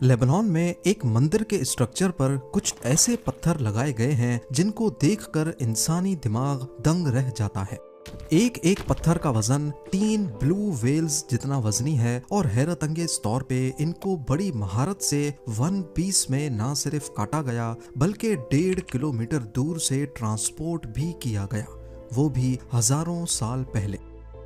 Lebanon में एक मंदिर के स्ट्रक्चर पर कुछ ऐसे पत्थर लगाए गए हैं जिनको देखकर इंसानी दिमाग दंग रह जाता है। एक एक पत्थर का वजन 3 ब्लू व्हेल्स जितना वजनी है और हैरत अंगेज तौर पे इनको बड़ी महारत से वन पीस में ना सिर्फ काटा गया बल्कि 1.5 किलोमीटर दूर से ट्रांसपोर्ट भी किया गया, वो भी हजारों साल पहले।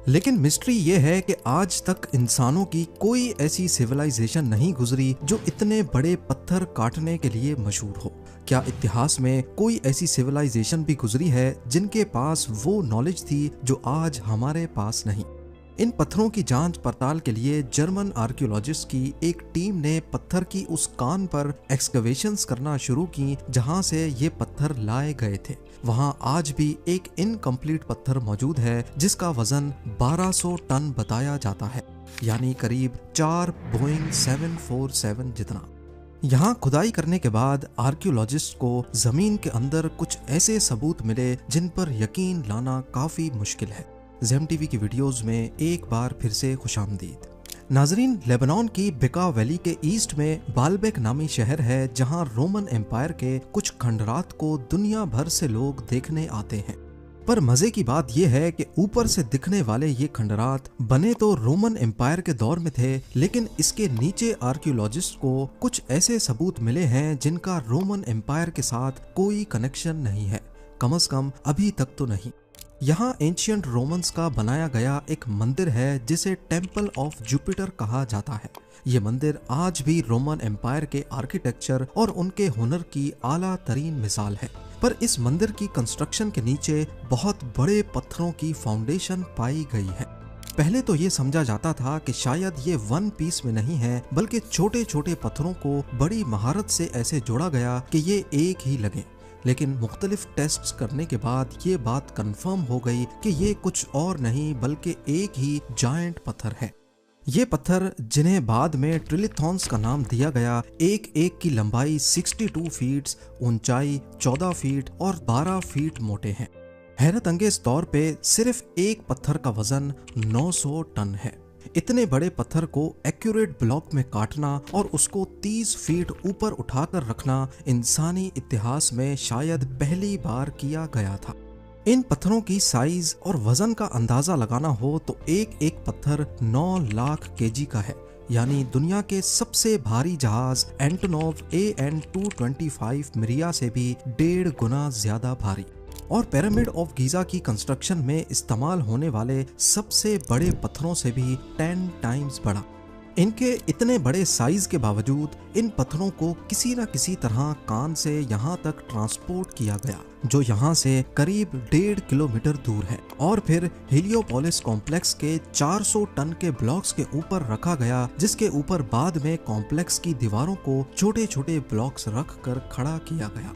लेकिन मिस्ट्री ये है कि आज तक इंसानों की कोई ऐसी सिविलाइजेशन नहीं गुजरी जो इतने बड़े पत्थर काटने के लिए मशहूर हो। क्या इतिहास में कोई ऐसी सिविलाइजेशन भी गुजरी है जिनके पास वो नॉलेज थी जो आज हमारे पास नहीं? इन पत्थरों की जांच पड़ताल के लिए जर्मन आर्कियोलॉजिस्ट की एक टीम ने पत्थर की उस कान पर एक्सकवेशंस करना शुरू की जहां से ये पत्थर लाए गए थे। वहां आज भी एक इनकम्प्लीट पत्थर मौजूद है जिसका वजन 1200 टन बताया जाता है, यानी करीब 4 बोइंग 747 जितना। यहाँ खुदाई करने के बाद आर्कियोलॉजिस्ट को जमीन के अंदर कुछ ऐसे सबूत मिले जिन पर यकीन लाना काफी मुश्किल है। ज़ेम टीवी की वीडियोस में एक बार फिर से खुशामदीद। नाजरीन, लेबनान की बिका वैली के ईस्ट में बालबेक नामी शहर है जहां रोमन एम्पायर के कुछ खंडरात को दुनिया भर से लोग देखने आते हैं। पर मजे की बात यह है कि ऊपर से दिखने वाले ये खंडरात बने तो रोमन एम्पायर के दौर में थे, लेकिन इसके नीचे आर्कियोलॉजिस्ट को कुछ ऐसे सबूत मिले हैं जिनका रोमन एम्पायर के साथ कोई कनेक्शन नहीं है, कम से कम अभी तक तो नहीं। यहाँ एंशियंट रोमन्स का बनाया गया एक मंदिर है जिसे टेम्पल ऑफ जुपिटर कहा जाता है। ये मंदिर आज भी रोमन एम्पायर के आर्किटेक्चर और उनके हुनर की आला तरीन मिसाल है। पर इस मंदिर की कंस्ट्रक्शन के नीचे बहुत बड़े पत्थरों की फाउंडेशन पाई गई है। पहले तो ये समझा जाता था कि शायद ये वन पीस में नहीं है बल्कि छोटे छोटे पत्थरों को बड़ी महारत से ऐसे जोड़ा गया कि ये एक ही लगे, लेकिन मुख्तलिफ टेस्ट्स करने के बाद ये बात कंफर्म हो गई कि ये कुछ और नहीं बल्कि एक ही जायंट पत्थर है। ये पत्थर, जिन्हें बाद में ट्रिलिथॉन्स का नाम दिया गया, एक एक की लंबाई 62 फीट, ऊंचाई 14 फीट और 12 फीट मोटे हैं। हैरत अंगेज तौर पे सिर्फ एक पत्थर का वजन 900 टन है। इतने बड़े पत्थर को एक्यूरेट ब्लॉक में काटना और उसको 30 फीट ऊपर उठाकर रखना इंसानी इतिहास में शायद पहली बार किया गया था। इन पत्थरों की साइज और वजन का अंदाजा लगाना हो तो एक एक पत्थर 9 लाख केजी का है, यानी दुनिया के सबसे भारी जहाज एंटोनोव AN-225 मिरिया से भी 1.5 गुना ज्यादा भारी। और पिरामिड ऑफ गीजा की कंस्ट्रक्शन में इस्तेमाल होने वाले सबसे बड़े पत्थरों से भी 10 टाइम्स बड़ा। इनके इतने बड़े साइज के बावजूद इन पत्थरों को किसी न किसी तरह कान से यहाँ तक ट्रांसपोर्ट किया गया, जो यहाँ से करीब 1.5 किलोमीटर दूर है, और फिर हेलियोपोलिस कॉम्प्लेक्स के 400 टन के ब्लॉक्स के ऊपर रखा गया, जिसके ऊपर बाद में कॉम्प्लेक्स की दीवारों को छोटे छोटे ब्लॉक्स रख कर खड़ा किया गया।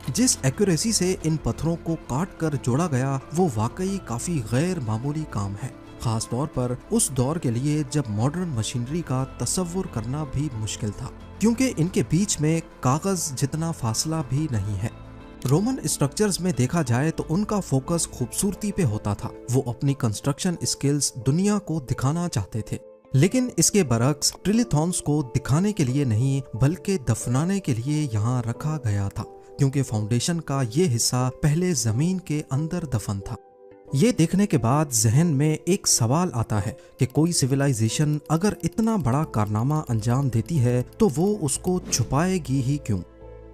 जिस एक्यूरेसी से इन पत्थरों को काट कर जोड़ा गया वो वाकई काफी गैर मामूली काम है, खास तौर पर उस दौर के लिए जब मॉडर्न मशीनरी का तस्वुर करना भी मुश्किल था, क्योंकि इनके बीच में कागज जितना फासला भी नहीं है। रोमन स्ट्रक्चर्स में देखा जाए तो उनका फोकस खूबसूरती पे होता था, वो अपनी कंस्ट्रक्शन स्किल्स दुनिया को दिखाना चाहते थे। लेकिन इसके बरक्स ट्रिलिथॉन्स को दिखाने के लिए नहीं बल्कि दफनाने के लिए यहाँ रखा गया था, क्योंकि फाउंडेशन का ये हिस्सा पहले जमीन के अंदर दफन था। ये देखने के बाद जहन में एक सवाल आता है कि कोई सिविलाइजेशन अगर इतना बड़ा कारनामा अंजाम देती है तो वो उसको छुपाएगी ही क्यों?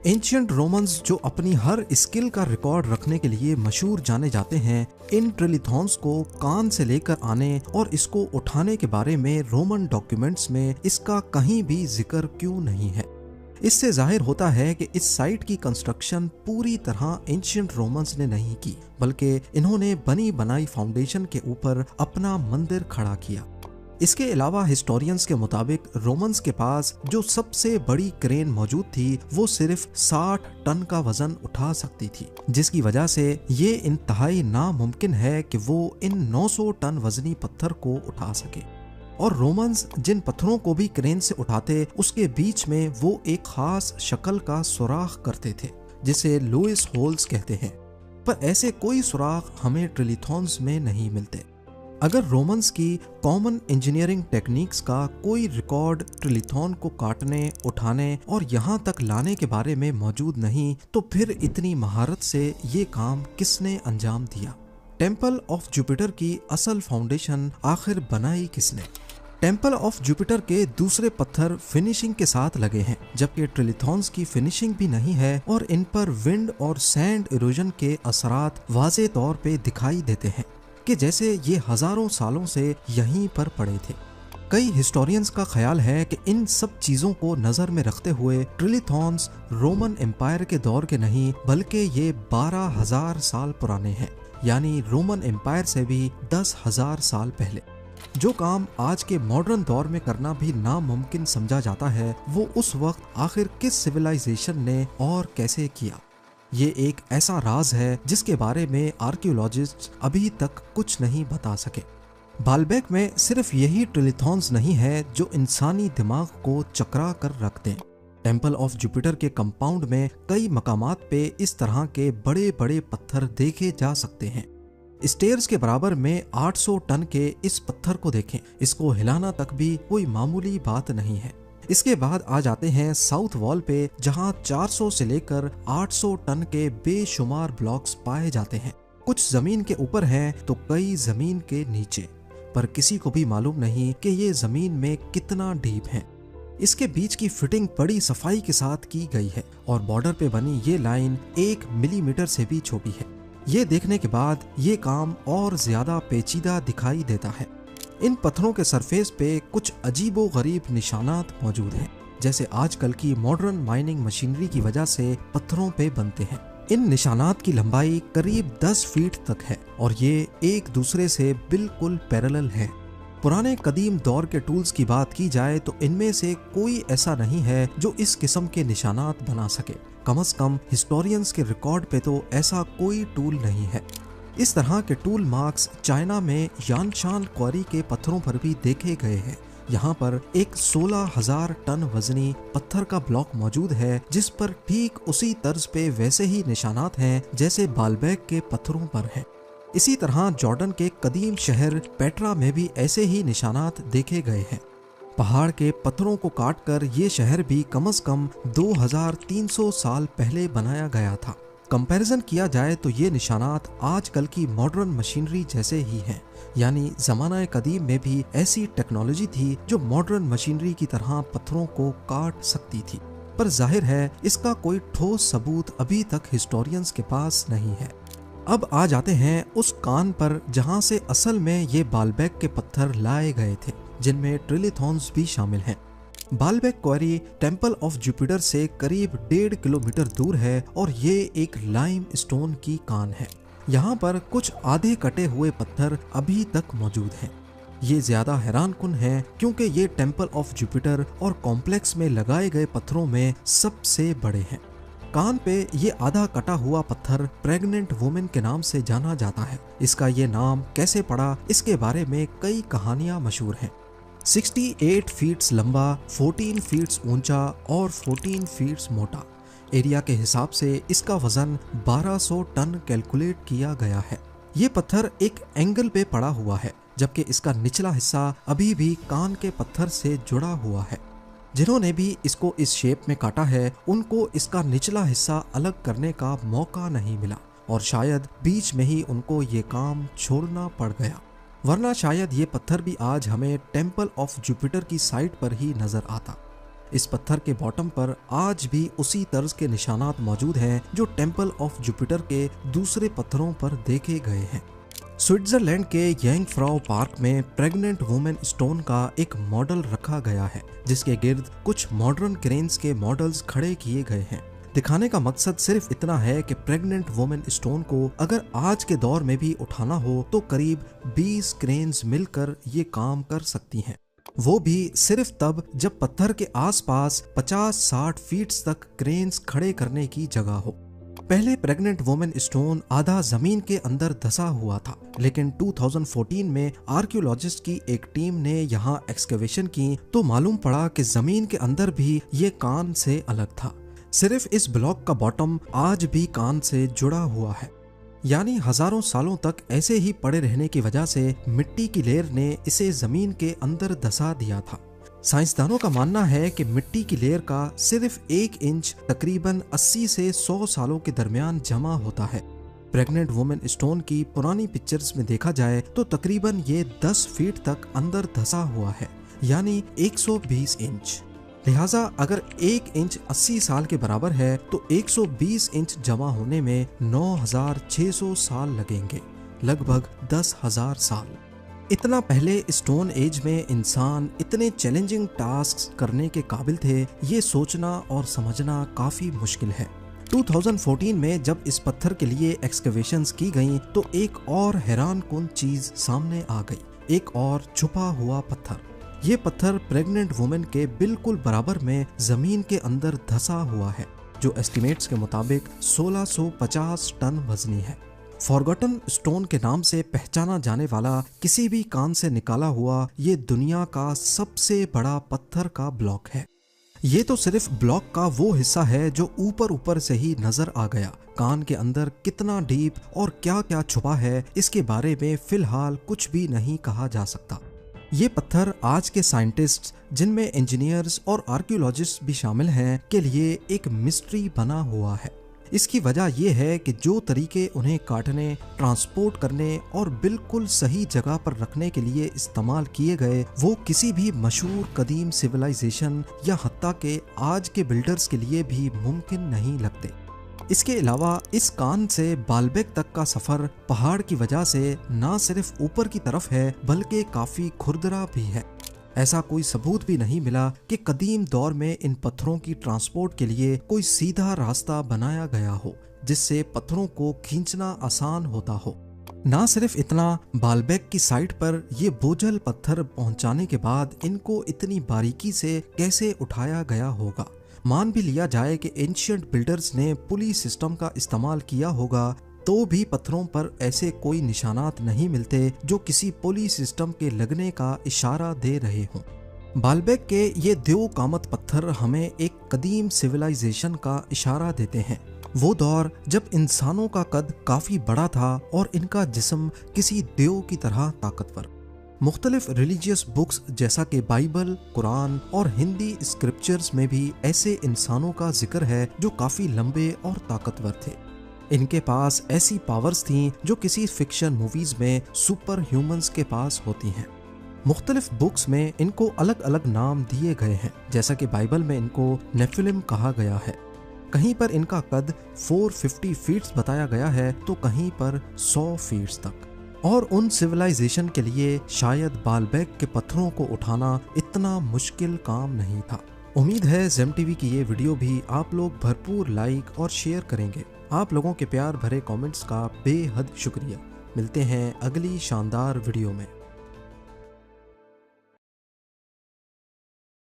एंशियंट रोमन्स, जो अपनी हर स्किल का रिकॉर्ड रखने के लिए मशहूर जाने जाते हैं, इन ट्रिलिथॉन्स को कान से लेकर आने और इसको उठाने के बारे में रोमन डॉक्यूमेंट्स में इसका कहीं भी जिक्र क्यों नहीं है? इससे जाहिर होता है कि इस साइट की कंस्ट्रक्शन पूरी तरह एंशियंट रोमन्स ने नहीं की, बल्कि इन्होंने बनी बनाई फाउंडेशन के ऊपर अपना मंदिर खड़ा किया। इसके अलावा हिस्टोरियंस के मुताबिक रोमन्स के पास जो सबसे बड़ी क्रेन मौजूद थी वो सिर्फ 60 टन का वजन उठा सकती थी, जिसकी वजह से ये इंतहाई नामुमकिन है कि वो इन 900 टन वजनी पत्थर को उठा सके। और रोमन्स जिन पत्थरों को भी क्रेन से उठाते उसके बीच में वो एक खास शक्ल का सुराख करते थे जिसे लुइस होल्स कहते हैं, पर ऐसे कोई सुराख हमें ट्रिलिथॉन्स में नहीं मिलते। अगर रोमन्स की कॉमन इंजीनियरिंग टेक्निक्स का कोई रिकॉर्ड ट्रिलिथॉन को काटने, उठाने और यहाँ तक लाने के बारे में मौजूद नहीं, तो फिर इतनी महारत से ये काम किसने अंजाम दिया? टेम्पल ऑफ जुपिटर की असल फाउंडेशन आखिर बनाई किसने? टेम्पल ऑफ जुपिटर के दूसरे पत्थर फिनिशिंग के साथ लगे हैं, जबकि ट्रिलिथॉन्स की फिनिशिंग भी नहीं है और इन पर विंड और सैंड इरोजन के असरात वाज़े तौर पे दिखाई देते हैं कि जैसे ये हजारों सालों से यहीं पर पड़े थे। कई हिस्टोरियंस का ख्याल है कि इन सब चीज़ों को नज़र में रखते हुए ट्रिलिथॉन्स रोमन एम्पायर के दौर के नहीं, बल्कि ये 12,000 साल पुराने हैं, यानी रोमन एम्पायर से भी 10,000 साल पहले। जो काम आज के मॉडर्न दौर में करना भी नामुमकिन समझा जाता है, वो उस वक्त आखिर किस सिविलाइजेशन ने और कैसे किया? ये एक ऐसा राज है जिसके बारे में आर्कियोलॉजिस्ट अभी तक कुछ नहीं बता सके। बालबेक में सिर्फ यही ट्रिलिथॉन्स नहीं है जो इंसानी दिमाग को चकरा कर रख दें। टेम्पल ऑफ जुपिटर के कंपाउंड में कई मकामात पे इस तरह के बड़े बड़े पत्थर देखे जा सकते हैं। स्टेयर्स के बराबर में 800 टन के इस पत्थर को देखें, इसको हिलाना तक भी कोई मामूली बात नहीं है। इसके बाद आ जाते हैं साउथ वॉल पे, जहां 400 से लेकर 800 टन के बेशुमार ब्लॉक्स पाए जाते हैं। कुछ जमीन के ऊपर हैं तो कई जमीन के नीचे, पर किसी को भी मालूम नहीं कि ये जमीन में कितना डीप है। इसके बीच की फिटिंग बड़ी सफाई के साथ की गई है और बॉर्डर पे बनी ये लाइन 1 मिलीमीटर से भी छोटी है। ये देखने के बाद ये काम और ज्यादा पेचीदा दिखाई देता है। इन पत्थरों के सरफेस पे कुछ अजीबो गरीब निशानात मौजूद हैं, जैसे आजकल की मॉडर्न माइनिंग मशीनरी की वजह से पत्थरों पे बनते हैं। इन निशानात की लंबाई करीब 10 फीट तक है और ये एक दूसरे से बिल्कुल पैरेलल है। पुराने कदीम दौर के टूल्स की बात की जाए तो इनमें से कोई ऐसा नहीं है जो इस किस्म के निशानात बना सके। कम से कम हिस्टोरियंस के रिकॉर्ड पे तो ऐसा कोई टूल नहीं है। इस तरह के टूल मार्क्स चाइना में यानशान क्वारी के पत्थरों पर भी देखे गए हैं। यहाँ पर एक 16,000 टन वजनी पत्थर का ब्लॉक मौजूद है, जिस पर ठीक उसी तर्ज पे वैसे ही निशानात हैं जैसे बालबेक के पत्थरों पर हैं। इसी तरह जॉर्डन के कदीम शहर पेट्रा में भी ऐसे ही निशानात देखे गए हैं। पहाड़ के पत्थरों को काटकर ये शहर भी कम से कम 2300 साल पहले बनाया गया था। कंपैरिजन किया जाए तो ये निशानात आजकल की मॉडर्न मशीनरी जैसे ही हैं, यानी ज़माना कदीम में भी ऐसी टेक्नोलॉजी थी जो मॉडर्न मशीनरी की तरह पत्थरों को काट सकती थी। पर जाहिर है इसका कोई ठोस सबूत अभी तक हिस्टोरियंस के पास नहीं है। अब आ जाते हैं उस कान पर जहां से असल में ये बालबेक के पत्थर लाए गए थे, जिनमें ट्रिलिथॉन्स भी शामिल हैं। Baalbek quarry temple of Jupiter से करीब 1.5 किलोमीटर दूर है और ये एक लाइम स्टोन की कान है। यहाँ पर कुछ आधे कटे हुए पत्थर अभी तक मौजूद हैं। ये ज्यादा हैरानकुन है क्योंकि ये टेम्पल ऑफ जुपिटर और कॉम्प्लेक्स में लगाए गए पत्थरों में सबसे बड़े हैं। कान पे ये आधा कटा हुआ पत्थर प्रेग्नेंट वुमेन के नाम से जाना जाता है। इसका ये नाम कैसे पड़ा, इसके बारे में कई कहानियां मशहूर हैं। 68 फीट लंबा, 14 फीट ऊंचा और 14 फीट मोटा। एरिया के हिसाब से इसका वजन 1200 टन कैलकुलेट किया गया है। ये पत्थर एक एंगल पे पड़ा हुआ है, जबकि इसका निचला हिस्सा अभी भी कान के पत्थर से जुड़ा हुआ है। जिन्होंने भी इसको इस शेप में काटा है, उनको इसका निचला हिस्सा अलग करने का मौका नहीं मिला और शायद बीच में ही उनको ये काम छोड़ना पड़ गया, वरना शायद ये पत्थर भी आज हमें टेम्पल ऑफ जुपिटर की साइट पर ही नजर आता। इस पत्थर के बॉटम पर आज भी उसी तर्ज के निशानात मौजूद हैं जो टेम्पल ऑफ जुपिटर के दूसरे पत्थरों पर देखे गए हैं। स्विट्जरलैंड के यांगफ्राउ पार्क में प्रेग्नेंट वुमेन स्टोन का एक मॉडल रखा गया है, जिसके गिर्द कुछ मॉडर्न क्रेन्स के मॉडल्स खड़े किए गए हैं। दिखाने का मकसद सिर्फ इतना है कि प्रेग्नेंट वुमेन स्टोन को अगर आज के दौर में भी उठाना हो तो करीब 20 क्रेन्स मिलकर ये काम कर सकती हैं। वो भी सिर्फ तब जब पत्थर के आसपास 50-60 फीट तक क्रेन्स खड़े करने की जगह हो। पहले प्रेग्नेंट वुमेन स्टोन आधा जमीन के अंदर धसा हुआ था, लेकिन 2014 में आर्कियोलॉजिस्ट की एक टीम ने यहाँ एक्सकेवेशन की तो मालूम पड़ा कि जमीन के अंदर भी ये कान से अलग था। सिर्फ इस ब्लॉक का बॉटम आज भी कान से जुड़ा हुआ है। यानी हजारों सालों तक ऐसे ही पड़े रहने की वजह से मिट्टी की लेयर ने इसे जमीन के अंदर धंसा दिया था। साइंसदानों का मानना है कि मिट्टी की लेयर का सिर्फ 1 इंच तकरीबन 80 से 100 सालों के दरमियान जमा होता है। प्रेग्नेंट वुमेन स्टोन की पुरानी पिक्चर्स में देखा जाए तो तकरीबन ये 10 फीट तक अंदर धंसा हुआ है, यानी 120 इंच। लिहाजा अगर 1 इंच 80 साल के बराबर है तो 120 इंच जमा होने में 9600 साल लगेंगे, लगभग 10,000 साल। इतना पहले स्टोन एज में इंसान इतने चैलेंजिंग टास्क करने के काबिल थे, ये सोचना और समझना काफी मुश्किल है। 2014 में जब इस पत्थर के लिए एक्सकवेशंस की गईं तो एक और हैरानकुन चीज सामने आ गई, एक और छुपा हुआ पत्थर। ये पत्थर प्रेग्नेंट वुमेन के बिल्कुल बराबर में जमीन के अंदर धंसा हुआ है, जो एस्टिमेट्स के मुताबिक 1650 टन वजनी है। फॉरगॉटन स्टोन के नाम से पहचाना जाने वाला किसी भी कान से निकाला हुआ ये दुनिया का सबसे बड़ा पत्थर का ब्लॉक है। ये तो सिर्फ ब्लॉक का वो हिस्सा है जो ऊपर ऊपर से ही नजर आ गया। कान के अंदर कितना डीप और क्या क्या छुपा है इसके बारे में फिलहाल कुछ भी नहीं कहा जा सकता। ये पत्थर आज के साइंटिस्ट्स, जिनमें इंजीनियर्स और आर्कियोलॉजिस्ट भी शामिल हैं, के लिए एक मिस्ट्री बना हुआ है। इसकी वजह यह है कि जो तरीके उन्हें काटने, ट्रांसपोर्ट करने और बिल्कुल सही जगह पर रखने के लिए इस्तेमाल किए गए वो किसी भी मशहूर कदीम सिविलाइजेशन या हत्ता के आज के बिल्डर्स के लिए भी मुमकिन नहीं लगते। इसके अलावा इस कान से बाल्बेक तक का सफर पहाड़ की वजह से ना सिर्फ ऊपर की तरफ है बल्कि काफी खुरदरा भी है। ऐसा कोई सबूत भी नहीं मिला कि कदीम दौर में इन पत्थरों की ट्रांसपोर्ट के लिए कोई सीधा रास्ता बनाया गया हो जिससे पत्थरों को खींचना आसान होता हो। ना सिर्फ इतना, बाल्बेक की साइट पर ये बोझल पत्थर पहुंचाने के बाद इनको इतनी बारीकी से कैसे उठाया गया होगा। मान भी लिया जाए कि एंशिएंट बिल्डर्स ने पुली सिस्टम का इस्तेमाल किया होगा तो भी पत्थरों पर ऐसे कोई निशानात नहीं मिलते जो किसी पुली सिस्टम के लगने का इशारा दे रहे हों। बाल्बेक के ये द्यो कामत पत्थर हमें एक कदीम सिविलाइजेशन का इशारा देते हैं, वो दौर जब इंसानों का कद काफी बड़ा था और इनका जिस्म किसी देव की तरह ताकतवर। मुख्तलिफ रिलीजियस बुक्स जैसा कि बाइबल, कुरान और हिंदी स्क्रिप्चर्स में भी ऐसे इंसानों का जिक्र है जो काफी लंबे और ताकतवर थे। इनके पास ऐसी पावर्स थीं जो किसी फिक्शन मूवीज में सुपर ह्यूमंस के पास होती हैं। मुख्तलिफ बुक्स में इनको अलग अलग नाम दिए गए हैं, जैसा कि बाइबल में इनको नेफिलिम कहा गया है। कहीं पर इनका कद 450 फीट्स बताया गया है तो कहीं पर 100 फीट्स तक। और उन सिविलाइजेशन के लिए शायद बाल्बेक के पत्थरों को उठाना इतना मुश्किल काम नहीं था। उम्मीद है जेम टीवी की ये वीडियो भी आप लोग भरपूर लाइक और शेयर करेंगे। आप लोगों के प्यार भरे कमेंट्स का बेहद शुक्रिया। मिलते हैं अगली शानदार वीडियो में।